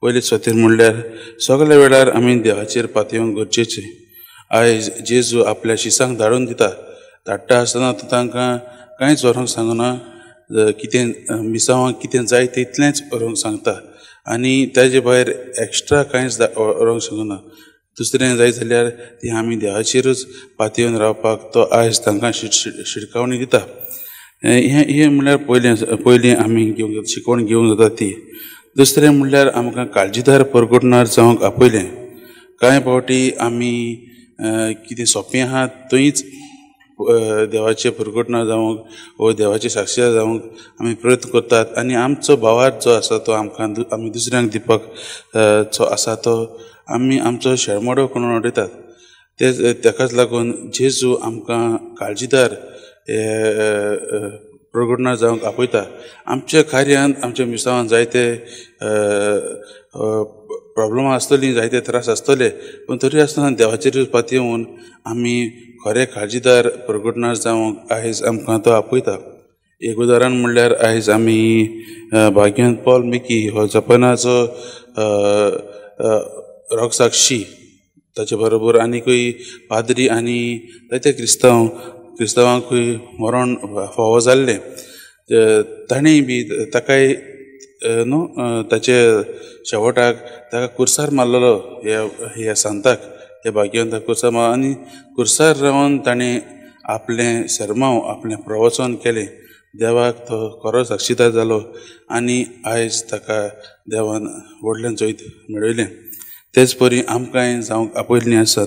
पयले सुवातेर म्हणल्यार सगळ्या वेळार आमी देवाचेर पातयेवंक गरजेचें. आयज जेजू आपल्या शिसांक धाडटा आसतना तो तांकां कांयच व्हरूंक सांगना. कितें मिसावांक कितें जाय तितलेंच व्हरूंक सांगता आनी ताजे भायर एक्स्ट्रा कांयच व्हरूंक सांगना. दुसरें जाय जाल्यार ती आमी देवाचेरूच पातयेवन रावपाक तो आयज तांकां शिटकावणी दिता. हें म्हणल्यार पयलीं आमी शिकवण घेवंक जाता ती. दुसरें म्हणल्यार आमकां काळजीदार परगटणार जावंक आपयलें. कांय फावटी आमी कितें सोंपें आहा थंयच देवाचें परगटणार जावंक वो देवाचे साक्षीदार जावंक आमी प्रयत्न करतात आनी आमचो भावार्थ जो आसा तो आमी दुसऱ्यांक दिवपाक जो आसा तो आमी आमचो शेळमोडो करून उडयतात. तेकाच लागून जेजू आमकां काळजीदार परगटणार जावंक आपयता. आमच्या कार्यांत आमच्या मिसावांत जायते प्रॉब्लमां आसतलीं, जायते त्रास आसतले, पूण तरी आसतना देवाचेर पातयेवन आमी खरें काळजीदार परगटणार जावंक आयज आमकां तो आपयता. एक उदाहरण म्हणल्यार आयज आमी भाग्यवंत पॉल मेकी हो जपानाचो रोगसाक्षी, ताचे बरोबर आनीकूय पाद्री आनी जायते क्रिस्तांवांकूय मरण फावो जाल्लें. ताणेंय बी ताकाय ताचे शेवटाक ताका कुर्सार मारलेलो ह्या सांताक, ह्या भाग्यवंताक कुर्सार मारलो आनी कुर्सार रावन ताणें आपलें सरमांव, आपलें प्रवचन केलें. देवाक तो खरो साक्षीदार जालो आनी आयज ताका देवान व्हडलें जैत मेळयलें. तेच परी आमकांय जावंक आपयल्लीं आसात.